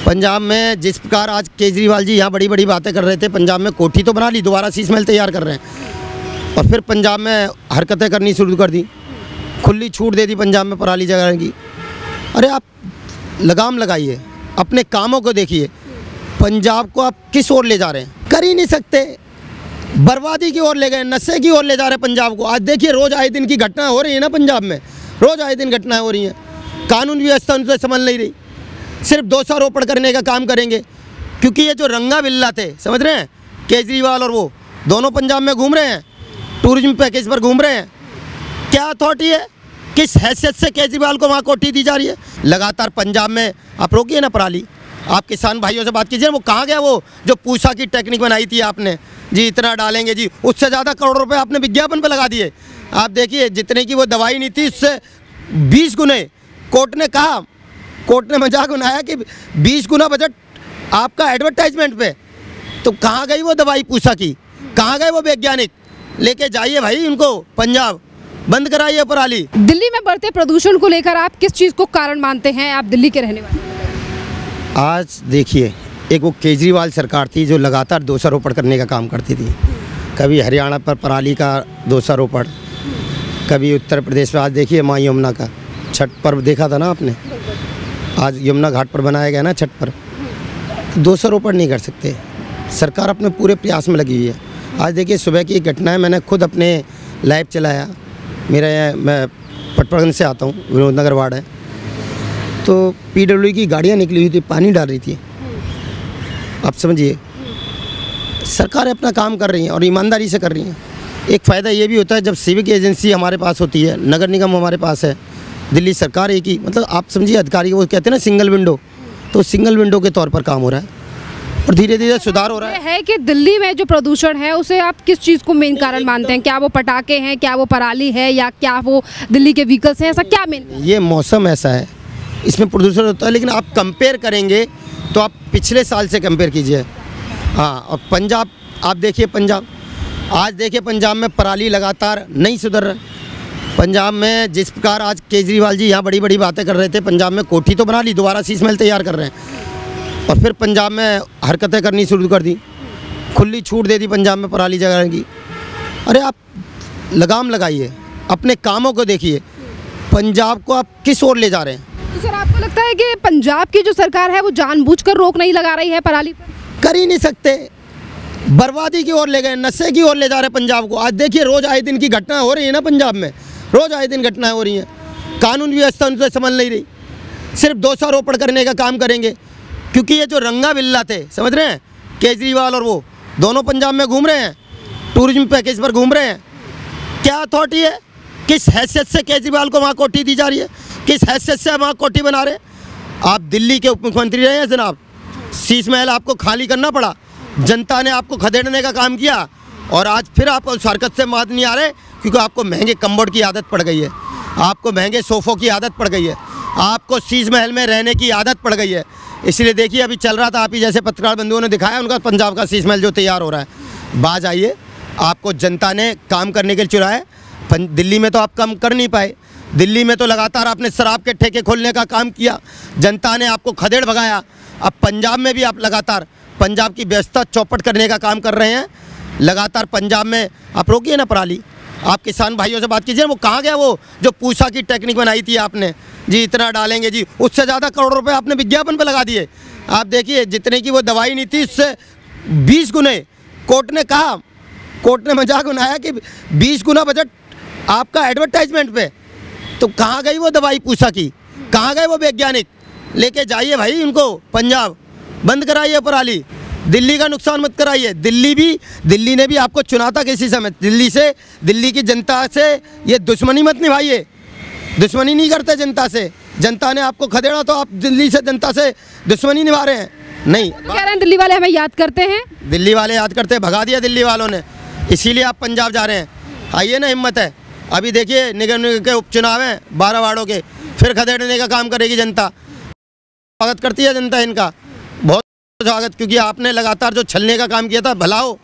पंजाब में जिस प्रकार आज केजरीवाल जी यहाँ बड़ी बड़ी बातें कर रहे थे, पंजाब में कोठी तो बना ली, दोबारा शीश महल तैयार कर रहे हैं और फिर पंजाब में हरकतें करनी शुरू कर दी, खुली छूट दे दी पंजाब में पराली जगाने की। अरे आप लगाम लगाइए, अपने कामों को देखिए, पंजाब को आप किस ओर ले जा रहे हैं? कर ही नहीं सकते, बर्बादी की ओर ले गए, नशे की ओर ले जा रहे हैं पंजाब को। आज देखिए रोज़ आए दिन की घटना हो रही है ना पंजाब में, रोज़ आए दिन घटनाएं हो रही हैं, कानून व्यवस्था उनसे संभल नहीं रही, सिर्फ दोषारोपण करने का काम करेंगे। क्योंकि ये जो रंगा बिल्ला थे, समझ रहे हैं, केजरीवाल और वो दोनों पंजाब में घूम रहे हैं, टूरिज्म पैकेज पर घूम रहे हैं। क्या अथॉरिटी है, किस हैसियत से केजरीवाल को वहाँ कोठी दी जा रही है? लगातार पंजाब में आप रोकिए ना पराली, आप किसान भाइयों से बात कीजिए, वो कहाँ गया वो जो पूसा की टेक्निक बनाई थी आपने जी, इतना डालेंगे जी, उससे ज़्यादा करोड़ रुपए आपने विज्ञापन पे लगा दिए। आप देखिए जितने की वो दवाई नहीं थी उससे 20 गुने कोर्ट ने कहा, कोर्ट ने मजाक बनाया कि 20 गुना बजट आपका एडवर्टाइजमेंट पे। तो कहाँ गई वो दवाई पूसा की, कहाँ गए वो वैज्ञानिक? लेके जाइए भाई उनको पंजाब, बंद कराइए पराली। दिल्ली में बढ़ते प्रदूषण को लेकर आप किस चीज़ को कारण मानते हैं, आप दिल्ली के रहने वाले? आज देखिए, एक वो केजरीवाल सरकार थी जो लगातार दोषारोपण करने का काम करती थी, कभी हरियाणा पर पराली का दोषारोपण, कभी उत्तर प्रदेश में। आज देखिए माँ यमुना का छठ पर्व देखा था ना आपने, आज यमुना घाट पर बनाया गया ना छठ पर्व। दोषारोपण नहीं कर सकते, सरकार अपने पूरे प्रयास में लगी हुई है। आज देखिए सुबह की एक घटना है, मैंने खुद अपने लाइव चलाया, मैं पटपड़गंज से आता हूँ, विनोद नगर वार्ड है, तो PWD की गाड़ियाँ निकली हुई थी, पानी डाल रही थी। आप समझिए, सरकार अपना काम कर रही है और ईमानदारी से कर रही है। एक फ़ायदा ये भी होता है जब सिविक एजेंसी हमारे पास होती है, नगर निगम हमारे पास है, दिल्ली सरकार एक ही, मतलब आप समझिए अधिकारी वो कहते हैं ना सिंगल विंडो, तो सिंगल विंडो के तौर पर काम हो रहा है और धीरे धीरे सुधार हो रहा है कि दिल्ली में जो प्रदूषण है उसे आप किस चीज़ को मेन कारण मानते हैं? क्या वो पटाखे हैं, क्या वो पराली है, या क्या वो दिल्ली के व्हीकल्स हैं, ऐसा क्या मेन? ये मौसम ऐसा है, इसमें प्रदूषण होता है, लेकिन आप कंपेयर करेंगे तो आप पिछले साल से कंपेयर कीजिए। हाँ, और पंजाब आप देखिए, पंजाब आज देखिए पंजाब में पराली लगातार नहीं सुधर रहा। पंजाब में जिस प्रकार आज केजरीवाल जी यहाँ बड़ी बड़ी बातें कर रहे थे, पंजाब में कोठी तो बना ली, दोबारा शीश महल तैयार कर रहे हैं और फिर पंजाब में हरकतें करनी शुरू कर दी, खुली छूट दे दी पंजाब में पराली जगाने की। अरे आप लगाम लगाइए, अपने कामों को देखिए, पंजाब को आप किस ओर ले जा रहे हैं? तो सर आपको लगता है कि पंजाब की जो सरकार है वो जानबूझकर रोक नहीं लगा रही है पराली पर? कर ही नहीं सकते, बर्बादी की ओर ले गए, नशे की ओर ले जा रहे हैं पंजाब को। आज देखिए रोज़ आए दिन की घटना हो रही है ना पंजाब में, रोज़ आए दिन घटनाएं हो रही हैं, कानून व्यवस्था उनसे संभल नहीं रही, सिर्फ दोषारोपण करने का काम करेंगे। क्योंकि ये जो रंगा बिल्ला थे, समझ रहे हैं, केजरीवाल और वो दोनों पंजाब में घूम रहे हैं, टूरिज्म पैकेज पर घूम रहे हैं। क्या अथॉरिटी है, किस हैसियत से केजरीवाल को वहाँ कोठी दी जा रही है, किस हैसियत से वहाँ कोठी बना रहे हैं? आप दिल्ली के उप मुख्यमंत्री रहे हैं जनाब, शीश महल आपको खाली करना पड़ा, जनता ने आपको खदेड़ने का काम किया और आज फिर आप उस हरकत से बात नहीं आ रहे क्योंकि आपको महंगे कम्बोर्ड की आदत पड़ गई है, आपको महंगे सोफ़ों की आदत पड़ गई है, आपको शीश महल में रहने की आदत पड़ गई है। इसलिए देखिए अभी चल रहा था, आप ही जैसे पत्रकार बंधुओं ने दिखाया उनका पंजाब का शीश महल जो तैयार हो रहा है। बाज आइए, आपको जनता ने काम करने के लिए चुना है। दिल्ली में तो आप काम कर नहीं पाए, दिल्ली में तो लगातार आपने शराब के ठेके खोलने का काम किया, जनता ने आपको खदेड़ भगाया। अब पंजाब में भी आप लगातार पंजाब की व्यवस्था चौपट करने का काम कर रहे हैं। लगातार पंजाब में आप रोकिए ना पराली, आप किसान भाइयों से बात कीजिए, वो कहाँ गया वो जो पूसा की टेक्निक बनाई थी आपने जी, इतना डालेंगे जी, उससे ज़्यादा करोड़ रुपए आपने विज्ञापन पे लगा दिए। आप देखिए जितने की वो दवाई नहीं थी उससे 20 गुने कोर्ट ने कहा, कोर्ट ने मजाक बनाया कि 20 गुना बजट आपका एडवर्टाइजमेंट पे। तो कहाँ गई वो दवाई पूसा की, कहाँ गए वो वैज्ञानिक? लेके जाइए भाई उनको पंजाब, बंद कराइए पराली, दिल्ली का नुकसान मत कराइए। दिल्ली ने भी आपको चुना था किसी समय, दिल्ली की जनता से ये दुश्मनी मत निभाइए, दुश्मनी नहीं करते जनता से, जनता ने आपको खदेड़ा तो आप दिल्ली से जनता से दुश्मनी निभा रहे हैं। नहीं कह रहे हैं दिल्ली वाले हमें याद करते हैं, दिल्ली वाले याद करते हैं, भगा दिया दिल्ली वालों ने, इसीलिए आप पंजाब जा रहे हैं। आइए ना, हिम्मत है। अभी देखिए निगम के उपचुनाव हैं 12 वार्डों के, फिर खदेड़ने का काम करेगी जनता। स्वागत करती है जनता इनका, बहुत स्वागत, क्योंकि आपने लगातार जो छलने का काम किया था, भलाओ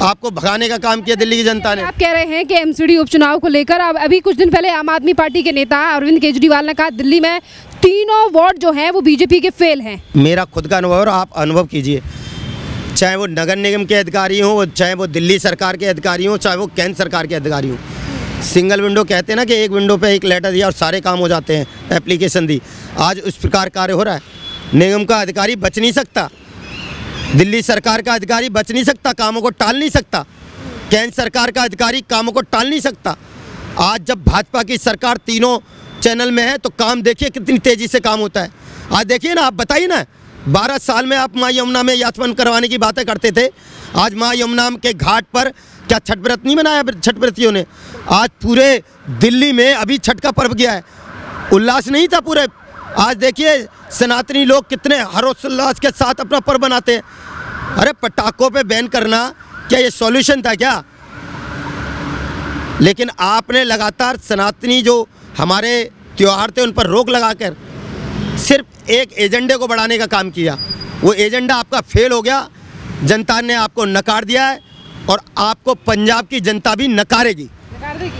आपको भगाने का काम किया दिल्ली की जनता ने। आप कह रहे हैं कि एमसीडी उपचुनाव को लेकर अब अभी कुछ दिन पहले आम आदमी पार्टी के नेता अरविंद केजरीवाल ने कहा दिल्ली में तीनों वार्ड जो हैं वो बीजेपी के फेल हैं। मेरा खुद का अनुभव और आप अनुभव कीजिए, चाहे वो नगर निगम के अधिकारी हों, चाहे वो दिल्ली सरकार के अधिकारी हों, चाहे वो केंद्र सरकार के अधिकारी हों, सिंगल विंडो कहते हैं ना कि एक विंडो पे एक लेटर दिया और सारे काम हो जाते हैं, एप्लीकेशन दी। आज उस प्रकार कार्य हो रहा है। निगम का अधिकारी बच नहीं सकता, दिल्ली सरकार का अधिकारी बच नहीं सकता, कामों को टाल नहीं सकता, केंद्र सरकार का अधिकारी कामों को टाल नहीं सकता। आज जब भाजपा की सरकार तीनों चैनल में है तो काम देखिए कितनी तेज़ी से काम होता है। आज देखिए ना, आप बताइए ना, 12 साल में आप माँ यमुना में याचवन करवाने की बातें करते थे, आज माँ यमुना के घाट पर क्या छठ व्रत नहीं मनाया छठ व्रतियों ने? आज पूरे दिल्ली में अभी छठ का पर्व गया है, उल्लास नहीं था पूरे। आज देखिए सनातनी लोग कितने हर्षोल्लास के साथ अपना पर्व बनाते हैं। अरे पटाखों पे बैन करना क्या ये सॉल्यूशन था क्या? लेकिन आपने लगातार सनातनी जो हमारे त्यौहार थे उन पर रोक लगाकर सिर्फ एक एजेंडे को बढ़ाने का काम किया। वो एजेंडा आपका फेल हो गया, जनता ने आपको नकार दिया है और आपको पंजाब की जनता भी नकारेगी।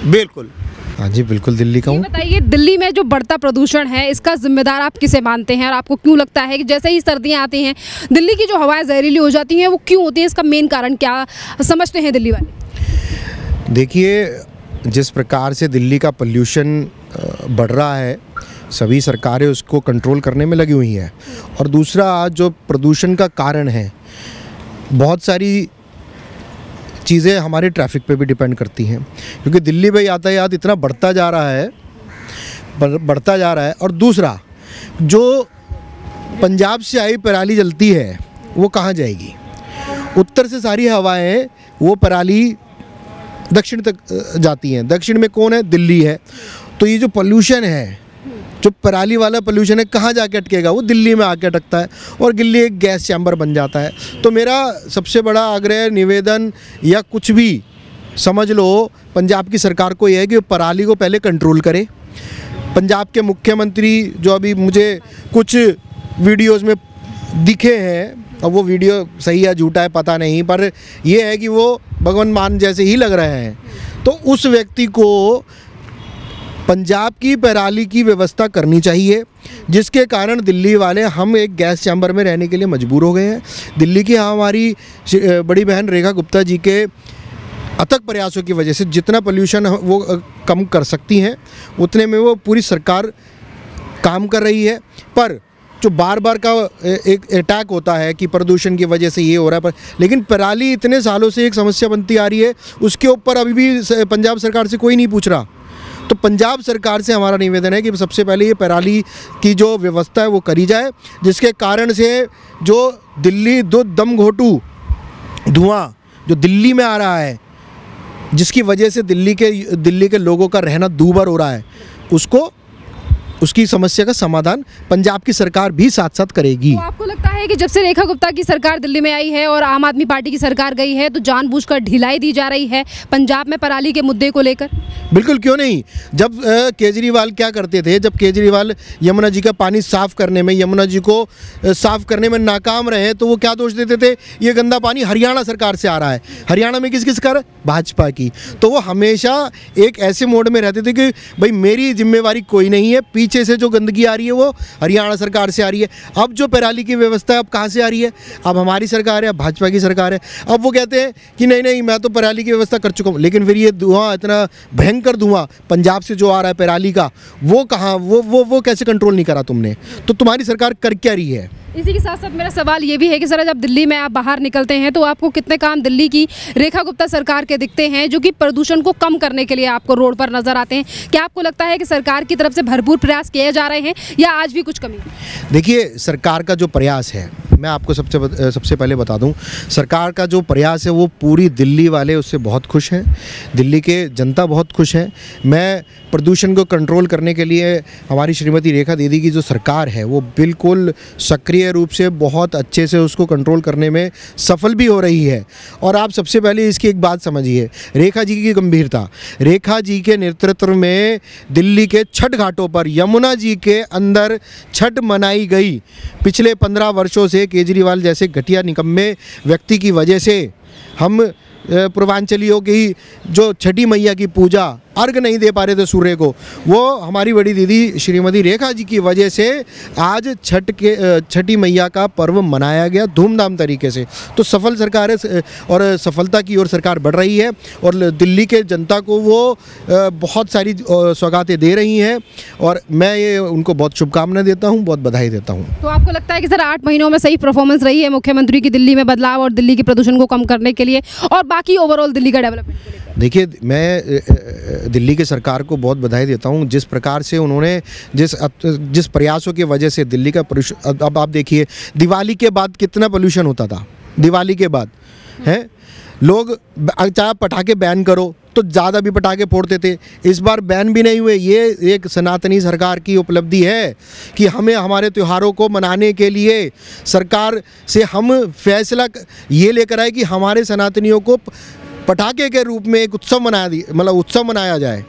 बिल्कुल। हाँ जी, बिल्कुल दिल्ली का हूँ। बताइए, दिल्ली में जो बढ़ता प्रदूषण है इसका जिम्मेदार आप किसे मानते हैं और आपको क्यों लगता है कि जैसे ही सर्दियाँ आती हैं दिल्ली की जो हवाएं जहरीली हो जाती हैं वो क्यों होती है? इसका मेन कारण क्या समझते हैं दिल्ली वाले? देखिए, जिस प्रकार से दिल्ली का पोल्यूशन बढ़ रहा है, सभी सरकारें उसको कंट्रोल करने में लगी हुई हैं। और दूसरा, जो प्रदूषण का कारण है, बहुत सारी चीज़ें हमारे ट्रैफिक पे भी डिपेंड करती हैं, क्योंकि दिल्ली में यातायात इतना बढ़ता जा रहा है। और दूसरा, जो पंजाब से आई पराली जलती है वो कहाँ जाएगी? उत्तर से सारी हवाएं वो पराली दक्षिण तक जाती हैं। दक्षिण में कौन है? दिल्ली है। तो ये जो पोल्यूशन है, जो पराली वाला पोल्यूशन है, कहाँ जाके अटकेगा? वो दिल्ली में आके अटकता है और दिल्ली एक गैस चैम्बर बन जाता है। तो मेरा सबसे बड़ा आग्रह, निवेदन या कुछ भी समझ लो, पंजाब की सरकार को यह है कि पराली को पहले कंट्रोल करे। पंजाब के मुख्यमंत्री जो अभी मुझे कुछ वीडियोस में दिखे हैं, अब वो वीडियो सही है झूठा है पता नहीं, पर यह है कि वो भगवंत मान जैसे ही लग रहे हैं। तो उस व्यक्ति को पंजाब की पराली की व्यवस्था करनी चाहिए, जिसके कारण दिल्ली वाले हम एक गैस चैम्बर में रहने के लिए मजबूर हो गए हैं। दिल्ली की हमारी बड़ी बहन रेखा गुप्ता जी के अथक प्रयासों की वजह से जितना पोल्यूशन वो कम कर सकती हैं, उतने में वो पूरी सरकार काम कर रही है। पर जो बार बार का एक अटैक होता है कि प्रदूषण की वजह से ये हो रहा है, पर लेकिन पराली इतने सालों से एक समस्या बनती आ रही है, उसके ऊपर अभी भी पंजाब सरकार से कोई नहीं पूछ रहा। तो पंजाब सरकार से हमारा निवेदन है कि सबसे पहले ये पराली की जो व्यवस्था है वो करी जाए, जिसके कारण से जो दिल्ली दो दम घोटू धुआं जो दिल्ली में आ रहा है, जिसकी वजह से दिल्ली के लोगों का रहना दूभर हो रहा है, उसकी समस्या का समाधान पंजाब की सरकार भी साथ साथ करेगी। तो आपको लगता है कि जब से रेखा गुप्ता की सरकार दिल्ली में आई है और आम आदमी पार्टी की सरकार गई है तो जानबूझकर ढिलाई दी जा रही है पंजाब में पराली के मुद्दे को लेकर? बिल्कुल, क्यों नहीं। जब केजरीवाल क्या करते थे, जब केजरीवाल यमुना जी का पानी साफ़ करने में, यमुना जी को साफ़ करने में नाकाम रहे, तो वो क्या दोष देते थे? ये गंदा पानी हरियाणा सरकार से आ रहा है। हरियाणा में किसकी सरकार? भाजपा की। तो वो हमेशा एक ऐसे मोड में रहते थे कि भाई मेरी जिम्मेवारी कोई नहीं है, पीछे से जो गंदगी आ रही है वो हरियाणा सरकार से आ रही है। अब जो पराली की व्यवस्था है अब कहाँ से आ रही है? अब हमारी सरकार है, अब भाजपा की सरकार है। अब वो कहते हैं कि नहीं मैं तो पराली की व्यवस्था कर चुका हूँ, लेकिन फिर ये धुआं, इतना भयंकर धुआं पंजाब से जो आ रहा है पराली का, वो कहाँ, वो कैसे कंट्रोल नहीं करा तुमने? तो तुम्हारी सरकार कर क्या रही है? इसी के साथ साथ मेरा सवाल ये भी है कि सर, जब दिल्ली में आप बाहर निकलते हैं तो आपको कितने काम दिल्ली की रेखा गुप्ता सरकार के दिखते हैं जो कि प्रदूषण को कम करने के लिए आपको रोड पर नजर आते हैं? क्या आपको लगता है कि सरकार की तरफ से भरपूर प्रयास किए जा रहे हैं या आज भी कुछ कमी? देखिए, सरकार का जो प्रयास है, मैं आपको सबसे पहले बता दूं, सरकार का जो प्रयास है वो पूरी दिल्ली वाले उससे बहुत खुश हैं, दिल्ली के जनता बहुत खुश हैं। मैं प्रदूषण को कंट्रोल करने के लिए हमारी श्रीमती रेखा दीदी की जो सरकार है वो बिल्कुल सक्रिय रूप से बहुत अच्छे से उसको कंट्रोल करने में सफल भी हो रही है। और आप सबसे पहले इसकी एक बात समझिए, रेखा जी की गंभीरता। रेखा जी के नेतृत्व में दिल्ली के छठ घाटों पर यमुना जी के अंदर छठ मनाई गई। पिछले 15 वर्षों से केजरीवाल जैसे घटिया निकम्मे व्यक्ति की वजह से हम पूर्वांचलियों की जो छठी मैया की पूजा अर्घ नहीं दे पा रहे थे सूर्य को, वो हमारी बड़ी दीदी श्रीमती रेखा जी की वजह से आज छठी मैया का पर्व मनाया गया धूमधाम तरीके से। तो सफल सरकार है और सफलता की ओर सरकार बढ़ रही है और दिल्ली के जनता को वो बहुत सारी सौगातें दे रही हैं और मैं ये उनको बहुत शुभकामनाएं देता हूँ, बहुत बधाई देता हूँ। तो आपको लगता है कि सर 8 महीनों में सही परफॉर्मेंस रही है मुख्यमंत्री की दिल्ली में बदलाव और दिल्ली के प्रदूषण को कम करने के लिए और बाकी ओवरऑल दिल्ली का डेवलपमेंट के लिए? देखिए, मैं दिल्ली की सरकार को बहुत बधाई देता हूँ जिस प्रकार से उन्होंने जिस प्रयासों की वजह से दिल्ली का पोल्यूशन, अब आप देखिए दिवाली के बाद कितना पोल्यूशन होता था। दिवाली के बाद हैं लोग चाहे पटाखे बैन करो तो ज़्यादा भी पटाखे फोड़ते थे, इस बार बैन भी नहीं हुए। ये एक सनातनी सरकार की उपलब्धि है कि हमें हमारे त्योहारों को मनाने के लिए सरकार से हम फैसला ये लेकर आए कि हमारे सनातनियों को पटाखे के रूप में एक उत्सव मनाया जाए।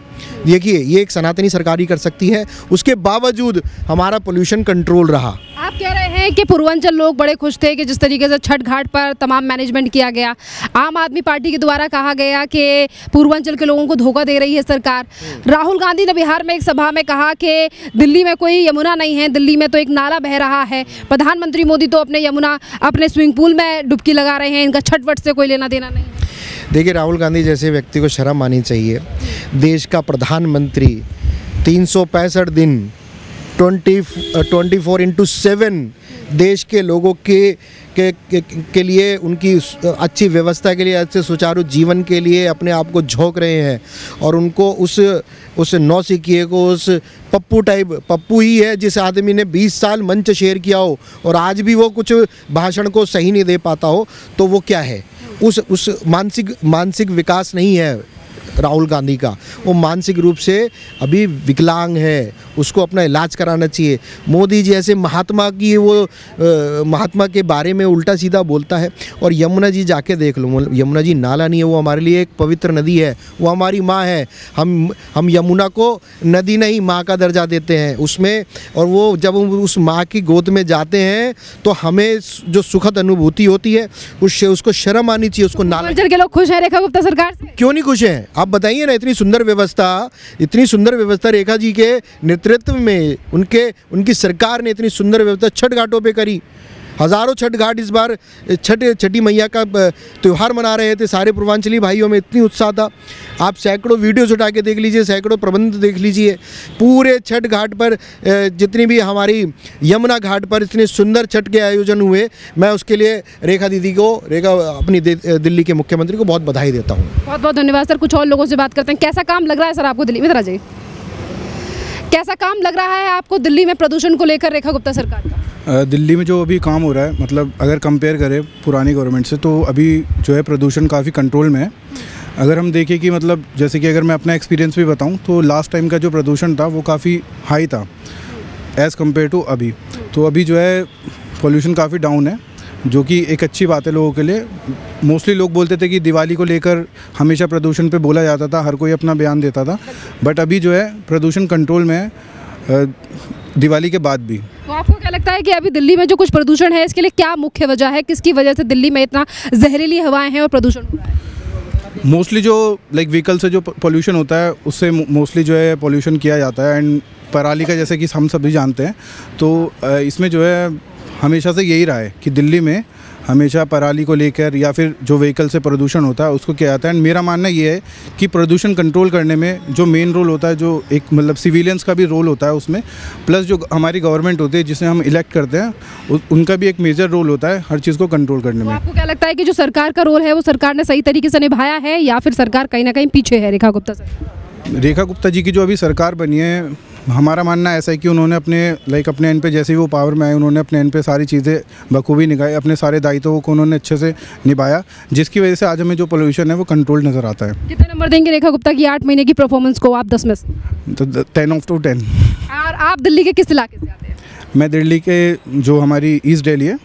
देखिए, ये एक सनातनी सरकार ही कर सकती है, उसके बावजूद हमारा पोल्यूशन कंट्रोल रहा। आप कह रहे हैं कि पूर्वांचल लोग बड़े खुश थे कि जिस तरीके से छठ घाट पर तमाम मैनेजमेंट किया गया। आम आदमी पार्टी के द्वारा कहा गया कि पूर्वांचल के लोगों को धोखा दे रही है सरकार। राहुल गांधी ने बिहार में एक सभा में कहा कि दिल्ली में कोई यमुना नहीं है, दिल्ली में तो एक नाला बह रहा है। प्रधानमंत्री मोदी तो अपने स्विमिंग पूल में डुबकी लगा रहे हैं, इनका छठ वट से कोई लेना देना नहीं। देखिए, राहुल गांधी जैसे व्यक्ति को शर्म आनी चाहिए। देश का प्रधानमंत्री 365 दिन 24/7 देश के लोगों के लिए, उनकी अच्छी व्यवस्था के लिए, अच्छे सुचारू जीवन के लिए अपने आप को झोंक रहे हैं और उनको उस नौसिखिए को, उस पप्पू ही है जिस आदमी ने 20 साल मंच शेयर किया हो और आज भी वो कुछ भाषण को सही नहीं दे पाता हो, तो वो क्या है? उस मानसिक विकास नहीं है राहुल गांधी का, वो मानसिक रूप से अभी विकलांग है, उसको अपना इलाज कराना चाहिए। मोदी जी ऐसे महात्मा के बारे में उल्टा सीधा बोलता है। और यमुना जी जाके देख लो, यमुना जी नाला नहीं है, वो हमारे लिए एक पवित्र नदी है, वो हमारी माँ है। हम यमुना को नदी नहीं माँ का दर्जा देते हैं उसमें, और वो जब हम उस माँ की गोद में जाते हैं तो हमें जो सुखद अनुभूति होती है उसको शर्म आनी चाहिए। उसको नाला के लोग खुश हैं रेखा गुप्ता सरकार से? क्यों नहीं खुश हैं? आप बताइए ना, इतनी सुंदर व्यवस्था रेखा जी के नेतृत्व में उनकी सरकार ने इतनी सुंदर व्यवस्था छठ घाटों पे करी। हज़ारों छठ घाट इस बार छठी मैया का त्यौहार मना रहे थे। सारे पूर्वांचली भाइयों में इतनी उत्साह था। आप सैकड़ों वीडियोस उठा के देख लीजिए, सैकड़ों प्रबंध देख लीजिए। पूरे छठ घाट पर जितनी भी हमारी यमुना घाट पर इतने सुंदर छठ के आयोजन हुए, मैं उसके लिए रेखा दीदी को, अपनी दिल्ली के मुख्यमंत्री को बहुत बधाई देता हूँ। बहुत बहुत धन्यवाद सर। कुछ और लोगों से बात करते हैं। कैसा काम लग रहा है सर आपको दिल्ली में? इधर आ जाइए। कैसा काम लग रहा है आपको दिल्ली में प्रदूषण को लेकर रेखा गुप्ता सरकार का? दिल्ली में जो अभी काम हो रहा है, मतलब अगर कंपेयर करें पुरानी गवर्नमेंट से, तो अभी जो है प्रदूषण काफ़ी कंट्रोल में है। अगर हम देखें कि मतलब जैसे कि अगर मैं अपना एक्सपीरियंस भी बताऊं तो लास्ट टाइम का जो प्रदूषण था वो काफ़ी हाई था एज़ कम्पेयर टू अभी। तो अभी जो है पोल्यूशन काफ़ी डाउन है, जो कि एक अच्छी बात है लोगों के लिए। मोस्टली लोग बोलते थे कि दिवाली को लेकर हमेशा प्रदूषण पे बोला जाता था, हर कोई अपना बयान देता था, बट अभी जो है प्रदूषण कंट्रोल में है दिवाली के बाद भी। तो आपको क्या लगता है कि अभी दिल्ली में जो कुछ प्रदूषण है इसके लिए क्या मुख्य वजह है? किसकी वजह से दिल्ली में इतना जहरीली हवाएं हैं और प्रदूषण हो रहा है? मोस्टली जो व्हीकल से जो पोल्यूशन होता है उससे मोस्टली जो है पोल्यूशन किया जाता है। एंड पराली का जैसे कि हम सभी जानते हैं, तो इसमें जो है हमेशा से यही रहा है कि दिल्ली में हमेशा पराली को लेकर या फिर जो व्हीकल से प्रदूषण होता है उसको किया जाता है। एंड मेरा मानना ये है कि प्रदूषण कंट्रोल करने में जो मेन रोल होता है, जो एक मतलब सिविलियंस का भी रोल होता है उसमें, प्लस जो हमारी गवर्नमेंट होती है जिसे हम इलेक्ट करते हैं उनका भी एक मेजर रोल होता है हर चीज़ को कंट्रोल करने में। आपको क्या लगता है कि जो सरकार का रोल है वो सरकार ने सही तरीके से निभाया है या फिर सरकार कहीं ना कहीं पीछे है? रेखा गुप्ता सर, रेखा गुप्ता जी की जो अभी सरकार बनी है, हमारा मानना ऐसा है कि उन्होंने अपने एंड पे जैसे ही वो पावर में आए उन्होंने अपने एंड पे सारी चीज़ें बखूबी निभाई, अपने सारे दायित्वों को उन्होंने अच्छे से निभाया, जिसकी वजह से आज हमें जो पोल्यूशन है वो कंट्रोल नज़र आता है। कितने नंबर देंगे रेखा गुप्ता की 8 महीने की परफॉर्मेंस को आप 10 में से? तो 10/10। और आप दिल्ली के किस इलाके से आते हैं? मैं दिल्ली के जो हमारी ईस्ट दिल्ली है,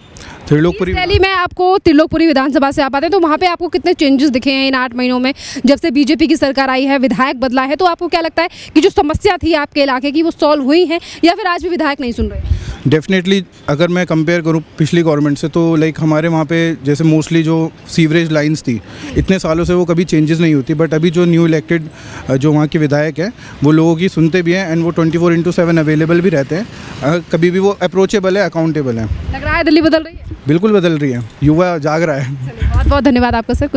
त्रिलोकपुरी। दिल्ली में आपको त्रिलोकपुरी विधानसभा से आप आते हैं, तो वहाँ पे आपको कितने चेंजेस दिखे हैं इन 8 महीनों में? जब से बीजेपी की सरकार आई है, विधायक बदला है, तो आपको क्या लगता है कि जो समस्या थी आपके इलाके की वो सॉल्व हुई है या फिर आज भी विधायक नहीं सुन रहे? डेफिनेटली अगर मैं कंपेयर करूँ पिछली गवर्नमेंट से तो लाइक हमारे वहाँ पे जैसे मोस्टली जो सीवरेज लाइंस थी इतने सालों से वो कभी चेंजेस नहीं होती, बट अभी जो न्यू इलेक्टेड जो वहाँ के विधायक हैं वो लोगों की सुनते भी हैं एंड वो 24/7 अवेलेबल भी रहते हैं। कभी भी वो अप्रोचेबल है, अकाउंटेबल है। लग रहा है दिल्ली बदल रही है? बिल्कुल बदल रही है, युवा जाग रहा है। बहुत बहुत धन्यवाद आपका सर।